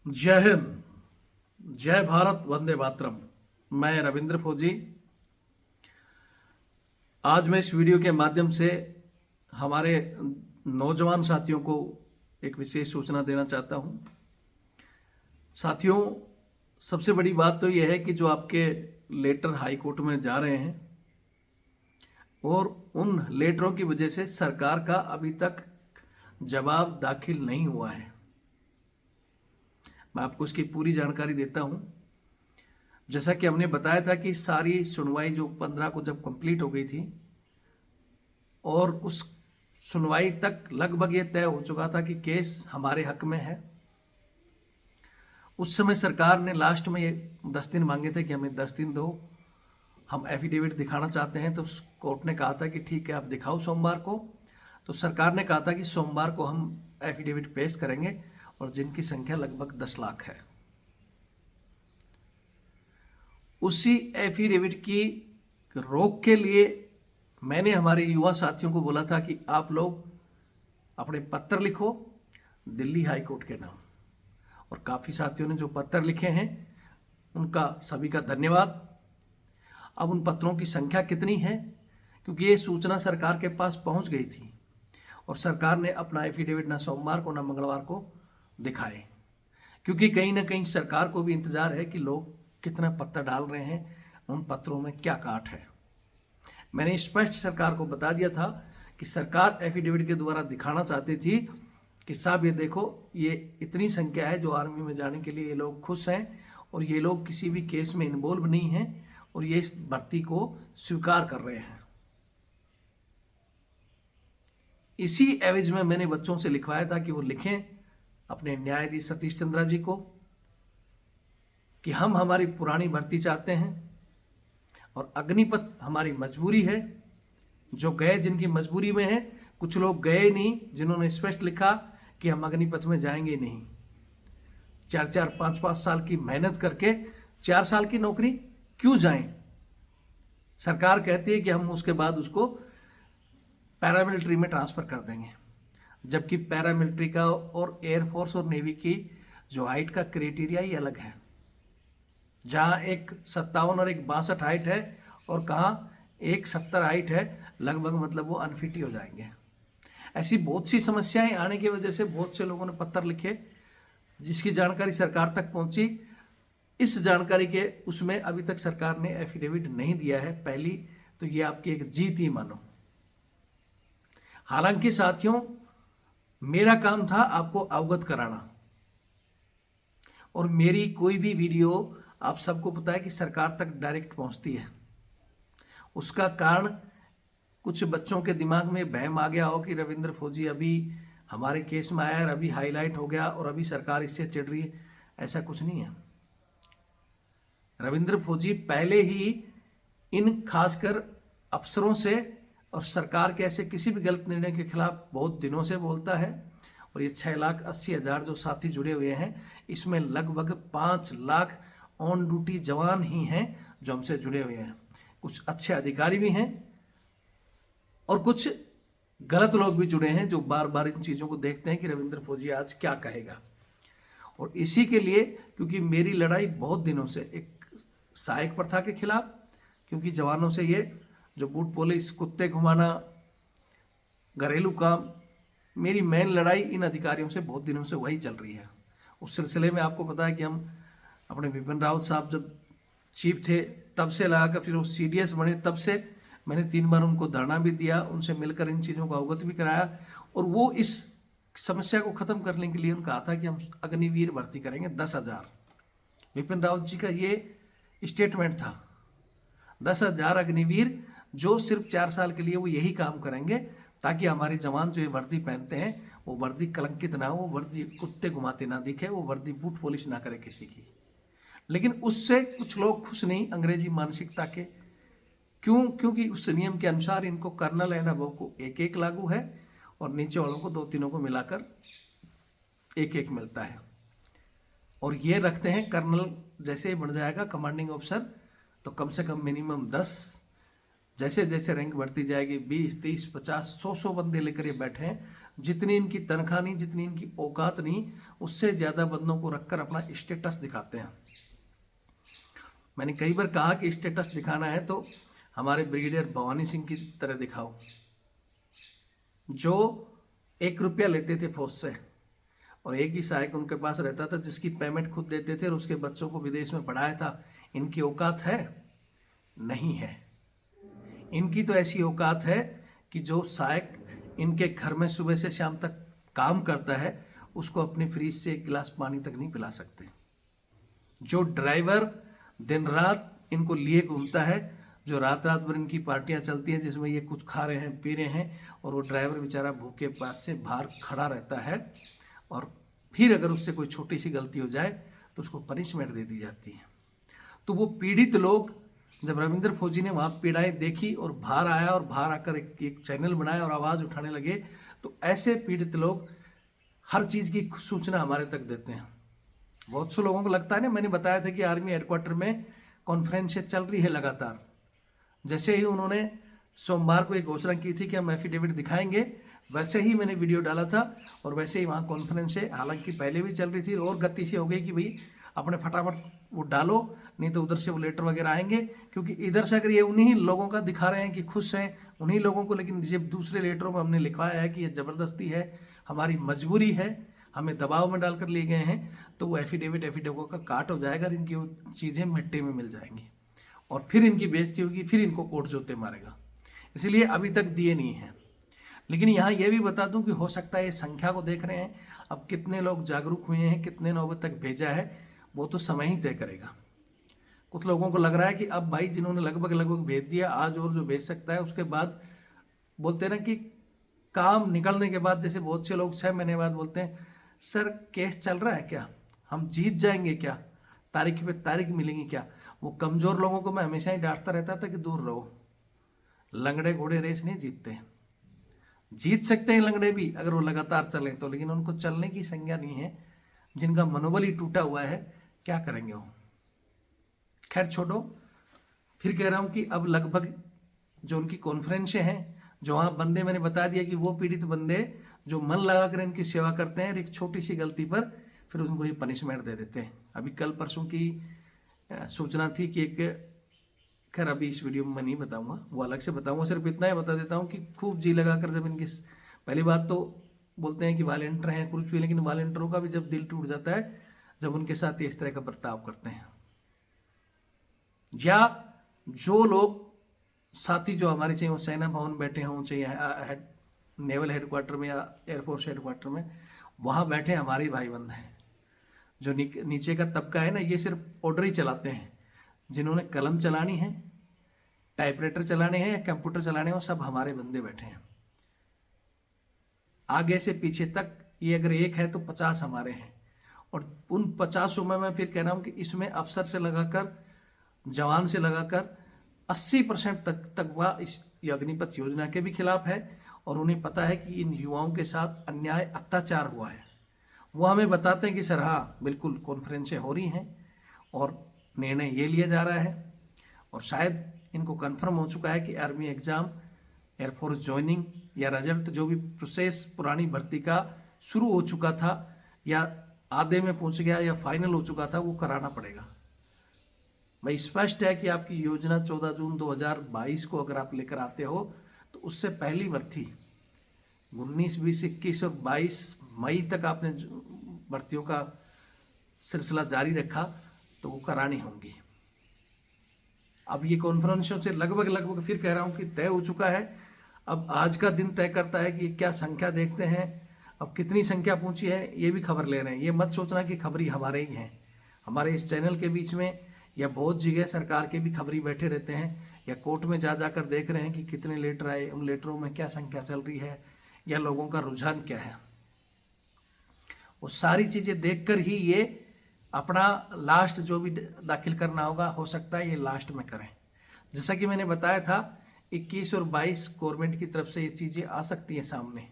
जय हिंद, जय भारत, वंदे मातरम। मैं रविंद्र फौजी आज मैं इस वीडियो के माध्यम से हमारे नौजवान साथियों को एक विशेष सूचना देना चाहता हूं। साथियों, सबसे बड़ी बात तो यह है कि जो आपके लेटर हाई कोर्ट में जा रहे हैं और उन लेटरों की वजह से सरकार का अभी तक जवाब दाखिल नहीं हुआ है। मैं आपको इसकी पूरी जानकारी देता हूं। जैसा कि हमने बताया था कि सारी सुनवाई जो 15 को जब कंप्लीट हो गई थी और उस सुनवाई तक लगभग ये तय हो चुका था कि केस हमारे हक में है। उस समय सरकार ने लास्ट में ये 10 दिन मांगे थे कि हमें 10 दिन दो, हम एफिडेविट दिखाना चाहते हैं। तो कोर्ट ने कहा था कि ठीक है, आप दिखाओ सोमवार को। तो सरकार ने कहा था कि सोमवार को हम एफिडेविट पेश करेंगे, और जिनकी संख्या लगभग 10 लाख है। उसी एफिडेविट की रोक के लिए मैंने हमारे युवा साथियों को बोला था कि आप लोग अपने पत्र लिखो दिल्ली हाई कोर्ट के नाम। और काफ़ी साथियों ने जो पत्र लिखे हैं उनका सभी का धन्यवाद। अब उन पत्रों की संख्या कितनी है, क्योंकि ये सूचना सरकार के पास पहुंच गई थी और सरकार ने अपना एफिडेविट ना सोमवार को ना मंगलवार को दिखाए, क्योंकि कहीं ना कहीं सरकार को भी इंतजार है कि लोग कितना पत्र डाल रहे हैं, उन पत्रों में क्या काट है। मैंने स्पष्ट सरकार को बता दिया था कि सरकार एफिडेविट के द्वारा दिखाना चाहती थी कि साहब ये देखो, ये इतनी संख्या है जो आर्मी में जाने के लिए ये लोग खुश हैं और ये लोग किसी भी केस में इन्वॉल्व नहीं हैं और ये इस भर्ती को स्वीकार कर रहे हैं। इसी एवज में मैंने बच्चों से लिखवाया था कि वो लिखें अपने न्यायाधीश सतीश चंद्रा जी को कि हम हमारी पुरानी भर्ती चाहते हैं और अग्निपथ हमारी मजबूरी है। जो गए जिनकी मजबूरी में है, कुछ लोग गए नहीं जिन्होंने स्पष्ट लिखा कि हम अग्निपथ में जाएंगे नहीं। 4-4, 5-5 साल की मेहनत करके 4 साल की नौकरी क्यों जाएं? सरकार कहती है कि हम उसके बाद उसको पैरामिलिट्री में ट्रांसफर कर देंगे, जबकि पैरामिलिट्री का और एयरफोर्स और नेवी की जो हाइट का क्राइटेरिया ही अलग है। जहाँ एक 57 और एक 62 हाइट है और कहाँ एक 70 हाइट है, लगभग मतलब वो अनफिट ही हो जाएंगे। ऐसी बहुत सी समस्याएं आने की वजह से बहुत से लोगों ने पत्र लिखे, जिसकी जानकारी सरकार तक पहुंची। इस जानकारी के उसमें अभी तक सरकार ने एफिडेविट नहीं दिया है। पहली तो ये आपकी एक जीत ही मानो। हालांकि साथियों, मेरा काम था आपको अवगत कराना, और मेरी कोई भी वीडियो आप सबको पता है कि सरकार तक डायरेक्ट पहुंचती है। उसका कारण कुछ बच्चों के दिमाग में बहम आ गया हो कि रविंद्र फौजी अभी हमारे केस में आया और अभी हाईलाइट हो गया और अभी सरकार इससे चिढ़ रही है। ऐसा कुछ नहीं है। रविंद्र फौजी पहले ही इन खासकर अफसरों से और सरकार के ऐसे किसी भी गलत निर्णय के खिलाफ बहुत दिनों से बोलता है। और ये 6,80,000 जो साथी जुड़े हुए हैं, इसमें लगभग 5 लाख ऑन ड्यूटी जवान ही हैं जो हमसे जुड़े हुए हैं। कुछ अच्छे अधिकारी भी हैं और कुछ गलत लोग भी जुड़े हैं जो बार बार इन चीज़ों को देखते हैं कि रविंद्र फौजी आज क्या कहेगा। और इसी के लिए, क्योंकि मेरी लड़ाई बहुत दिनों से एक सहायक प्रथा के खिलाफ, क्योंकि जवानों से ये जो बूट पॉलिश, कुत्ते घुमाना, घरेलू काम, मेरी मेन लड़ाई इन अधिकारियों से बहुत दिनों से वही चल रही है। उस सिलसिले में आपको पता है कि हम अपने विपिन रावत साहब जब चीफ थे तब से लगाकर फिर वो सीडीएस बने, तब से मैंने 3 बार उनको धरना भी दिया, उनसे मिलकर इन चीज़ों को अवगत भी कराया। और वो इस समस्या को ख़त्म करने के लिए उनका कहा था कि हम अग्निवीर भर्ती करेंगे 10,000। विपिन रावत जी का ये स्टेटमेंट था, 10,000 अग्निवीर जो सिर्फ 4 साल के लिए वो यही काम करेंगे, ताकि हमारे जवान जो ये वर्दी पहनते हैं वो वर्दी कलंकित ना हो, वो वर्दी कुत्ते घुमाते ना दिखे, वो वर्दी बूट पॉलिश ना करे किसी की। लेकिन उससे कुछ लोग खुश नहीं, अंग्रेजी मानसिकता के। क्यों? क्योंकि उस नियम के अनुसार इनको कर्नल एंड अबव को 1-1 लागू है और नीचे वालों को 2-3 को मिलाकर 1-1 मिलता है। और ये रखते हैं कर्नल जैसे ही बढ़ जाएगा कमांडिंग ऑफिसर, तो कम से कम मिनिमम 10, जैसे जैसे रैंक बढ़ती जाएगी 20, 30, 50, 100 बंदे लेकर ये बैठे हैं जितनी इनकी तनख्वाह नहीं, जितनी इनकी औकात नहीं, उससे ज़्यादा बंदों को रखकर अपना स्टेटस दिखाते हैं। मैंने कई बार कहा कि स्टेटस दिखाना है तो हमारे ब्रिगेडियर भवानी सिंह की तरह दिखाओ, जो 1 रुपया लेते थे फौज से और एक ही सहायक उनके पास रहता था जिसकी पेमेंट खुद देते थे और उसके बच्चों को विदेश में पढ़ाया था। इनकी औकात है? नहीं है। इनकी तो ऐसी औकात है कि जो सहायक इनके घर में सुबह से शाम तक काम करता है उसको अपने फ्रिज से 1 गिलास पानी तक नहीं पिला सकते। जो ड्राइवर दिन रात इनको लिए घूमता है, जो रात रात भर इनकी पार्टियां चलती हैं जिसमें ये कुछ खा रहे हैं, पी रहे हैं, और वो ड्राइवर बेचारा भूखे पास से बाहर खड़ा रहता है, और फिर अगर उससे कोई छोटी सी गलती हो जाए तो उसको पनिशमेंट दे दी जाती है। तो वो पीड़ित लोग, जब रविंद्र फौजी ने वहाँ पीड़ाएं देखी और बाहर आया और बाहर आकर एक चैनल बनाया और आवाज़ उठाने लगे, तो ऐसे पीड़ित लोग हर चीज़ की सूचना हमारे तक देते हैं। बहुत से लोगों को लगता है ना, मैंने बताया था कि आर्मी हेडक्वार्टर में कॉन्फ्रेंस चल रही है लगातार। जैसे ही उन्होंने सोमवार को एक घोषणा की थी कि हम एफिडेविट दिखाएंगे, वैसे ही मैंने वीडियो डाला था और वैसे ही वहाँ कॉन्फ्रेंस है, हालांकि पहले भी चल रही थी और गति से हो गई कि भाई अपने फटाफट वो डालो, नहीं तो उधर से वो लेटर वगैरह आएंगे। क्योंकि इधर से अगर ये उन्हीं लोगों का दिखा रहे हैं कि खुश हैं उन्हीं लोगों को, लेकिन जब दूसरे लेटरों में हमने लिखवाया है कि ये ज़बरदस्ती है, हमारी मजबूरी है, हमें दबाव में डालकर लिए गए हैं, तो वो एफिडेविट का काट हो जाएगा, इनकी वो चीज़ें मिट्टी में मिल जाएंगी और फिर इनकी बेइज्जती होगी, फिर इनको कोर्ट जोते मारेगा। इसलिए अभी तक दिए नहीं हैं। लेकिन यहाँ ये भी बता दूं कि हो सकता है, ये संख्या को देख रहे हैं, अब कितने लोग जागरूक हुए हैं, कितने लोगों तक भेजा है, वो तो समय ही तय करेगा। कुछ लोगों को लग रहा है कि अब भाई जिन्होंने लगभग भेज दिया, आज और जो भेज सकता है, उसके बाद बोलते हैं ना कि काम निकलने के बाद, जैसे बहुत से लोग 6 महीने बाद बोलते हैं सर केस चल रहा है क्या, हम जीत जाएंगे क्या, तारीख पे तारीख मिलेंगी क्या। वो कमज़ोर लोगों को मैं हमेशा ही डांटता रहता था कि दूर रहो, लंगड़े घोड़े रेस नहीं जीतते। जीत सकते हैं लंगड़े भी अगर वो लगातार चलें तो, लेकिन उनको चलने की संज्ञा नहीं है। जिनका मनोबल ही टूटा हुआ है, क्या करेंगे वो। खैर छोड़ो, फिर कह रहा हूँ कि अब लगभग जो उनकी कॉन्फ्रेंसें हैं, जो वहाँ बंदे मैंने बता दिया कि वो पीड़ित बंदे जो मन लगाकर इनकी सेवा करते हैं, एक छोटी सी गलती पर फिर उनको ये पनिशमेंट दे देते हैं। अभी कल परसों की सूचना थी कि एक, खैर अभी इस वीडियो में मैं नहीं बताऊंगा, वो अलग से बताऊंगा, सिर्फ इतना ही बता देता हूँ कि खूब जी लगाकर जब इनकी, पहली बात तो बोलते हैं कि वॉलंटियर हैं कुछ भी, लेकिन वॉलंटियरों का भी जब दिल टूट जाता है जब उनके साथ इस तरह का बर्ताव करते हैं। या जो लोग साथी जो हमारे, चाहे वो सेना भवन बैठे हों, चाहे नेवल हेडक्वार्टर में या एयरफोर्स हेडक्वार्टर में, वहाँ बैठे हमारे भाई बंद हैं। जो नीचे का तबका है ना, ये सिर्फ ऑर्डर ही चलाते हैं। जिन्होंने कलम चलानी है, टाइपराइटर चलाने हैं या कंप्यूटर चलाने हैं, वो सब हमारे बंदे बैठे हैं। आगे से पीछे तक ये अगर एक है तो 50 हमारे हैं। और उन 50 में मैं फिर कह रहा हूँ कि इसमें अफसर से लगाकर, जवान से लगाकर 80% तक वह इस अग्निपथ योजना के भी खिलाफ है और उन्हें पता है कि इन युवाओं के साथ अन्याय अत्याचार हुआ है। वो हमें बताते हैं कि सर हाँ बिल्कुल कॉन्फ्रेंसें हो रही हैं और निर्णय ये लिया जा रहा है, और शायद इनको कंफर्म हो चुका है कि आर्मी एग्ज़ाम, एयरफोर्स ज्वाइनिंग या रिजल्ट, जो भी प्रोसेस पुरानी भर्ती का शुरू हो चुका था या आधे में पहुंच गया या फाइनल हो चुका था, वो कराना पड़ेगा। भाई स्पष्ट है कि आपकी योजना 14 जून 2022 को अगर आप लेकर आते हो तो उससे पहली भर्ती 19, 20, 21 और 22 मई तक आपने भर्तियों का सिलसिला जारी रखा तो वो करानी होंगी। अब ये कॉन्फ्रेंसों से लगभग फिर कह रहा हूँ कि तय हो चुका है। अब आज का दिन तय करता है कि क्या संख्या देखते हैं, अब कितनी संख्या पहुंची है ये भी खबर ले रहे हैं। ये मत सोचना कि खबरी हमारे ही हैं, हमारे इस चैनल के बीच में या बहुत जगह सरकार के भी खबरी बैठे रहते हैं, या कोर्ट में जा जाकर देख रहे हैं कि कितने लेटर आए, उन लेटरों में क्या संख्या चल रही है या लोगों का रुझान क्या है। वो सारी चीज़ें देखकर ही ये अपना लास्ट जो भी दाखिल करना होगा, हो सकता है ये लास्ट में करें। जैसा कि मैंने बताया था 21 और 22 गवर्नमेंट की तरफ से ये चीज़ें आ सकती हैं सामने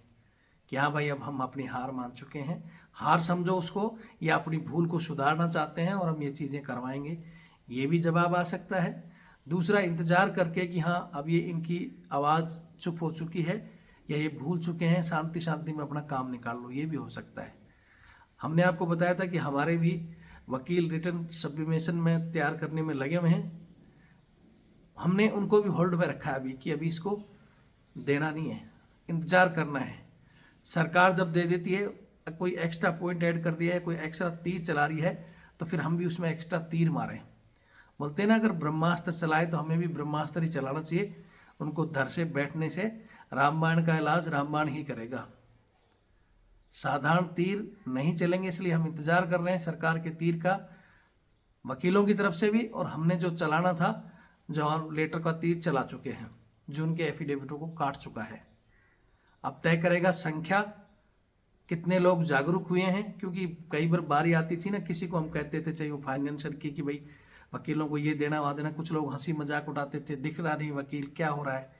कि हाँ भाई अब हम अपनी हार मान चुके हैं, हार समझो उसको, या अपनी भूल को सुधारना चाहते हैं और हम ये चीज़ें करवाएंगे, ये भी जवाब आ सकता है। दूसरा, इंतज़ार करके कि हाँ अब ये इनकी आवाज़ चुप हो चुकी है या ये भूल चुके हैं, शांति शांति में अपना काम निकाल लो, ये भी हो सकता है। हमने आपको बताया था कि हमारे भी वकील रिटर्न सब्मिशन में तैयार करने में लगे हुए हैं। हमने उनको भी होल्ड में रखा है अभी कि अभी इसको देना नहीं है, इंतज़ार करना है। सरकार जब दे देती है, कोई एक्स्ट्रा पॉइंट ऐड कर दिया है, कोई एक्स्ट्रा तीर चला रही है, तो फिर हम भी उसमें एक्स्ट्रा तीर मारें। बोलते हैं ना, अगर ब्रह्मास्त्र चलाए तो हमें भी ब्रह्मास्त्र ही चलाना चाहिए। उनको धर से बैठने से रामबाण का इलाज रामबाण ही करेगा, साधारण तीर नहीं चलेंगे। इसलिए हम इंतजार कर रहे हैं सरकार के तीर का, वकीलों की तरफ से भी, और हमने जो चलाना था, जो लेटर का तीर चला चुके हैं, जो उनके एफिडेविटों को काट चुका है। अब तय करेगा संख्या, कितने लोग जागरूक हुए हैं। क्योंकि कई बार बारी आती थी ना, किसी को हम कहते थे, चाहे वो फाइनेंशियल की, कि भाई वकीलों को ये देना वहाँ देना, कुछ लोग हंसी मजाक उड़ाते थे, दिख रहा नहीं वकील क्या हो रहा है।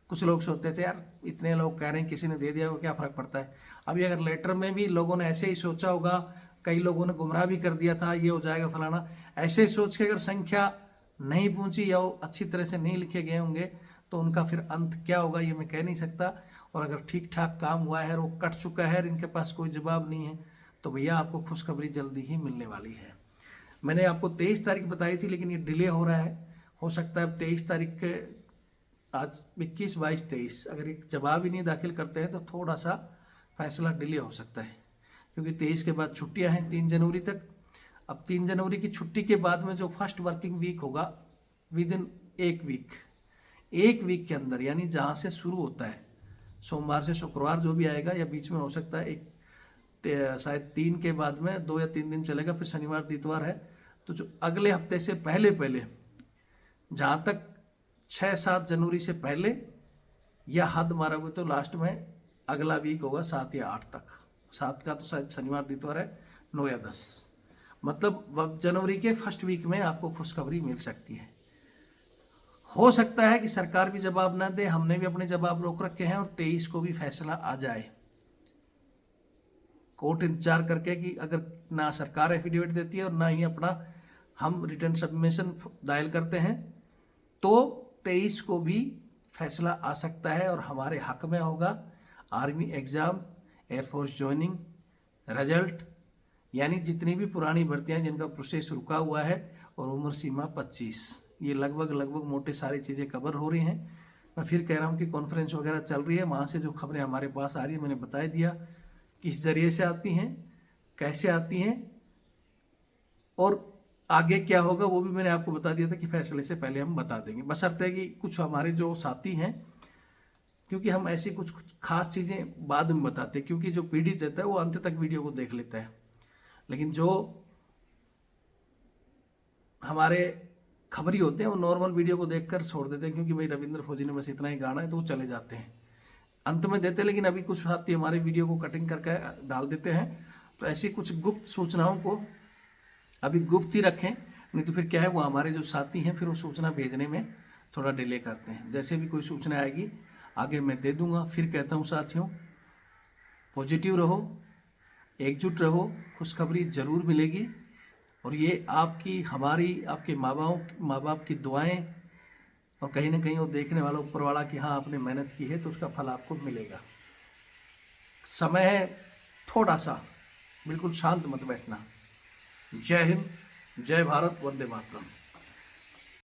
कुछ लोग सोचते थे यार इतने लोग कह रहे हैं, किसी ने दे दिया, वो क्या फ़र्क पड़ता है। अभी अगर लेटर में भी लोगों ने ऐसे ही सोचा होगा, कई लोगों ने गुमराह भी कर दिया था, ये हो जाएगा फलाना, ऐसे सोच के अगर संख्या नहीं पहुंची या वो अच्छी तरह से नहीं लिखे गए होंगे, तो उनका फिर अंत क्या होगा ये मैं कह नहीं सकता। और अगर ठीक ठाक काम हुआ है और वो कट चुका है और इनके पास कोई जवाब नहीं है, तो भैया आपको खुशखबरी जल्दी ही मिलने वाली है। मैंने आपको 23 तारीख बताई थी, लेकिन ये डिले हो रहा है। हो सकता है 23 तारीख के, आज 21, 22, 23, अगर एक जवाब ही नहीं दाखिल करते हैं तो थोड़ा सा फैसला डिले हो सकता है। क्योंकि 23 के बाद छुट्टियां हैं 3 जनवरी तक। अब 3 जनवरी की छुट्टी के बाद में जो फर्स्ट वर्किंग वीक होगा, विद इन एक वीक के अंदर, यानी जहाँ से शुरू होता है सोमवार से शुक्रवार जो भी आएगा, या बीच में हो सकता है एक शायद 3 के बाद में 2 या 3 दिन चलेगा, फिर शनिवार इतवार है। तो जो अगले हफ्ते से पहले जहाँ तक 6-7 जनवरी से पहले, या हद मारोगे तो लास्ट में अगला वीक होगा 7 या 8 तक। 7 का तो शायद शनिवार इतवार है, 9 या 10, मतलब जनवरी के फर्स्ट वीक में आपको खुशखबरी मिल सकती है। हो सकता है कि सरकार भी जवाब ना दे, हमने भी अपने जवाब रोक रखे हैं, और 23 को भी फैसला आ जाए। कोर्ट इंतजार करके कि अगर ना सरकार एफिडेविट देती है और ना ही अपना हम रिटर्न सबमिशन दायर करते हैं, तो 23 को भी फैसला आ सकता है और हमारे हक में होगा। Army exam, air force joining, result, यानी जितनी भी पुरानी भर्तियां जिनका प्रोसेस रुका हुआ है, और उम्र सीमा 25, ये लगभग मोटे सारी चीज़ें कवर हो रही हैं। मैं फिर कह रहा हूँ कि कॉन्फ्रेंस वगैरह चल रही है, वहाँ से जो खबरें हमारे पास आ रही है मैंने बता दिया किस जरिए से आती हैं, कैसे आती हैं, और आगे क्या होगा वो भी मैंने आपको बता दिया था कि फैसले से पहले हम बता देंगे। बशर्ते कि कुछ हमारे जो साथी हैं, क्योंकि हम ऐसी कुछ खास चीज़ें बाद में बताते हैं, क्योंकि जो पीड़ित रहता है वो अंत तक वीडियो को देख लेता है, लेकिन जो हमारे खबरी होते हैं वो नॉर्मल वीडियो को देखकर छोड़ देते हैं, क्योंकि भाई रविंद्र फौजी ने बस इतना ही गाना है, तो वो चले जाते हैं, अंत में देते। लेकिन अभी कुछ साथी हमारे वीडियो को कटिंग करके डाल देते हैं, तो ऐसी कुछ गुप्त सूचनाओं को अभी गुप्त ही रखें, नहीं तो फिर क्या है, वो हमारे जो साथी हैं फिर वो सूचना भेजने में थोड़ा डिले करते हैं। जैसे भी कोई सूचना आएगी आगे मैं दे दूंगा। फिर कहता हूँ साथियों, पॉजिटिव रहो, एकजुट रहो, खुशखबरी जरूर मिलेगी। और ये आपकी, हमारी, आपके माँ बाप की दुआएं, और कहीं ना कहीं वो देखने वाला ऊपर वाला कि हाँ आपने मेहनत की है, तो उसका फल आपको मिलेगा। समय है थोड़ा सा, बिल्कुल शांत मत बैठना। जय हिंद, जय भारत, वंदे मातरम।